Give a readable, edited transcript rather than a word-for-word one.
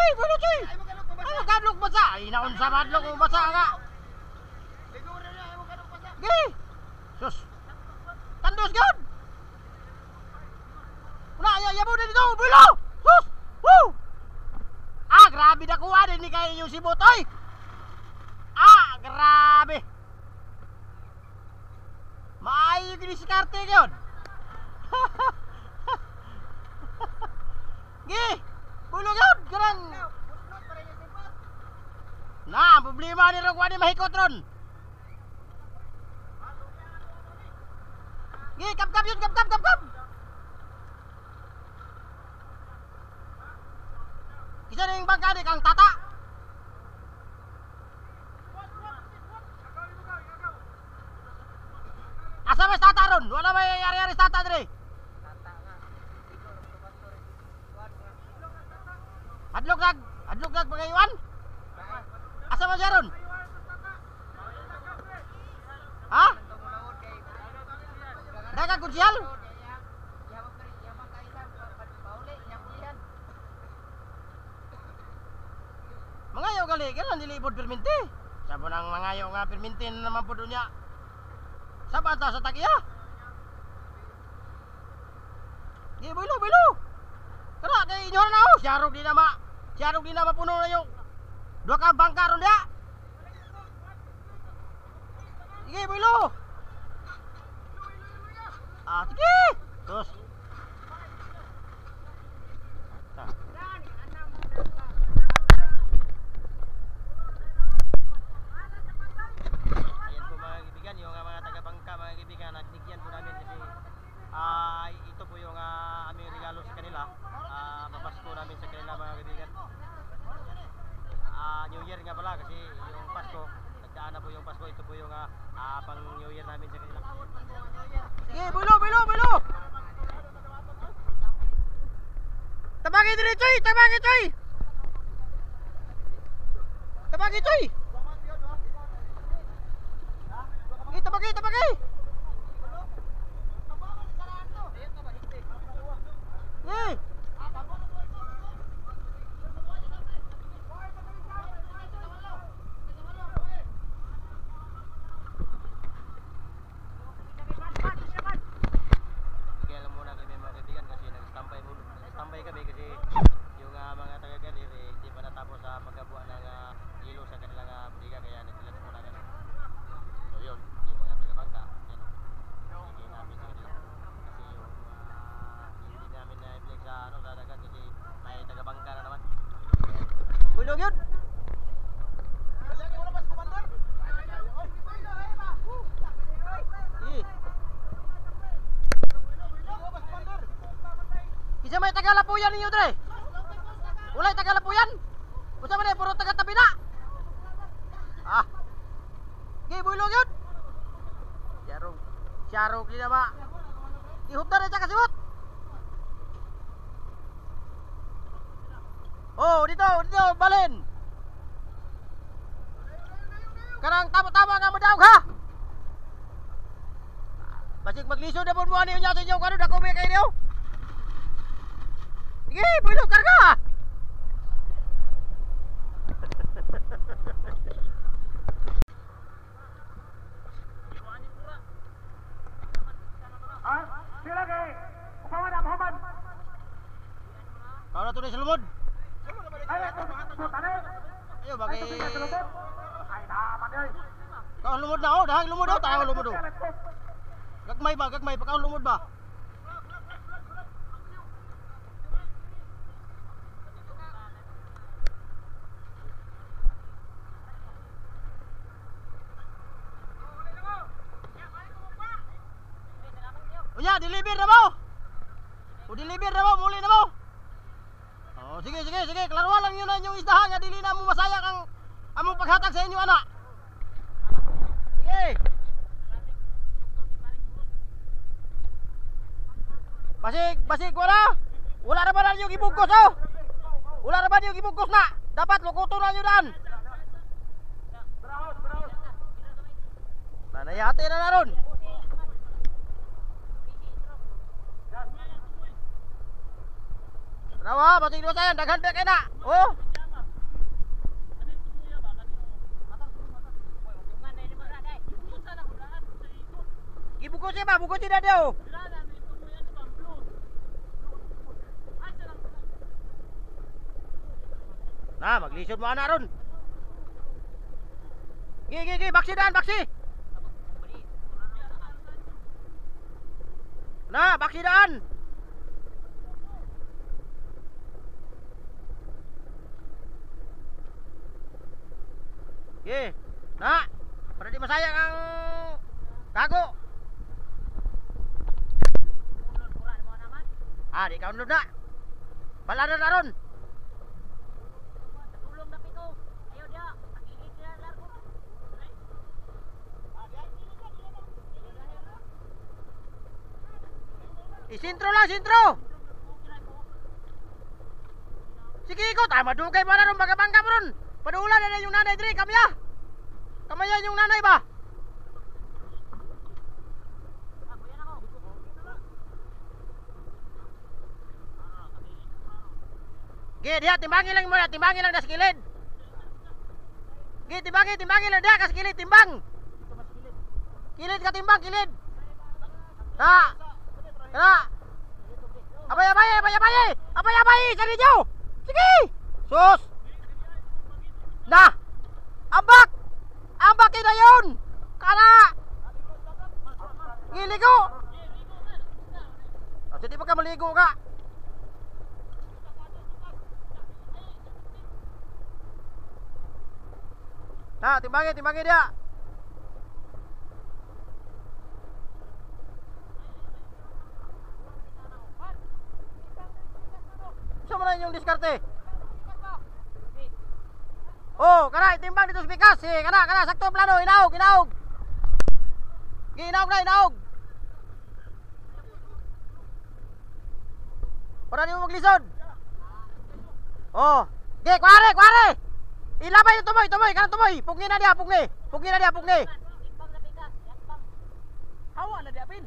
cuy, bulo cuy. Ay kadlok basa. Ay naon sa madlok mo basa nga. Gi. Sus. Tandos gyud. Una ya mo dito, bulo. Sus. Woo. Ah, grabe na kuha din ni kay inyong sibot oy. Ah, grabe. Maayo gini si karte gyud. Gi. Bulo gyud kanang. Na, ang problema ni Rogwa ni mahikot ron. Gi, kap yun, kap. Isa na yung bangka ni kang tata. Asa mas tata ron? Wala may ari-ari tata dre. Adlok nag pagayuan. Asa man siya ron? Ha? Dagang kunsiyal? Mangayaw gali, kailan nilibod perminti? Sabo nang mangayaw nga perminti naman po doon niya. Saan ta sa tagiya? Di, bilo. Kaya kay inyo na ako. Siyarog di na mapuno na yung dua ka bangka ron dia. Sige, bilo. Ah, sige. Terus. Ayan po mga kaibigan, yung mga taga-bangka mga kaibigan, nagbigyan po namin kasi ito po yung aming regalo sa kanila. Papasko namin sa kanila mga kaibigan. New Year nga pala kasi yung Pasko, nagdaan na po yung Pasko, ito po yung pang New Year namin sa kanila. Sige, bilo. Tabagi diri coy, tabagi coy. Tabagi. Eh. Standby kami kasi yung mga taga-galir hindi pa natapos sa paggabuan ng hilo sa kanilang briga kaya nagsilas muna kami. So yun, yung mga taga-bangka hindi namin sa kanila kasi yung hindi namin na-flex sa sa dagat kasi may taga-bangka na naman. Bulog yun! Isa may Tagalapuyan ninyo dre. Ulay Tagalapuyan. Usa man puro taga tabi na. Ah. Gibulog yun. Syarog di na ba. Gihubda na siya kasibot. Oh, dito, balin. Karang tama-tama nga madaog ha. Basig maglisod na po mo ani unya sa inyo kanu dako may kay niyo. Sige, bulog karga. Sila kay upaman na Muhammad. Kau na tunay sa lumod. Ayo bagay. Ay naman ay. Kau lumod na oh, dahil lumod oh, tayo lumod oh. Gagmay, pagka lumod ba? Unya, deliver na mo. Deliver na mo, muli na mo. Oh, sige, klaruhan lang yun na yung isdahan nga dili na mo masaya kang among paghatag sa inyo anak. Sige. Basig wala. Wala na ba na yung ibugkos oh? Wala na ba yung ibugkos na? Dapat lukuto na nyo daan. Nanayate na ron. Rawa, basig dua saya, daghan pa kay na. Oh. Gibukusin ba? Bukusin na daw. Na, maglisod mo ana ron. Gi, baksi daan, baksi. Na, baksi daan. Gi, na. Para di masayang ang tago. Ah, di ka unlod na. Bala na ron. Sintro lang, sintro. Sige, ikot. Ah, madugay pa na ron, bangka mo ron. Padulan na yung nanay, Dre, kamaya. Kamaya yung nanay ba? Gi, diha, timbangin lang mo na, timbangin lang na sa kilid. Gi, timbangin lang diha, kas kilid, timbang. Kilid ka, timbang, kilid. Na, na. Abay, sa ninyo. Sige. Sus. Na. Ambak ina yun. Kana. Giligo. Jadi pa ka maligo ka. Na, timbangin dia. Sama na yung diskarte. Oh, kana itimbang dito sa bikas. Kana sakto plano, inaog. Inaog. Para di mo maglisod. Oh, ge, kuwari. Ilabay yung tumoy, kana tumoy. Pugni na dia. Hawa na dia pin.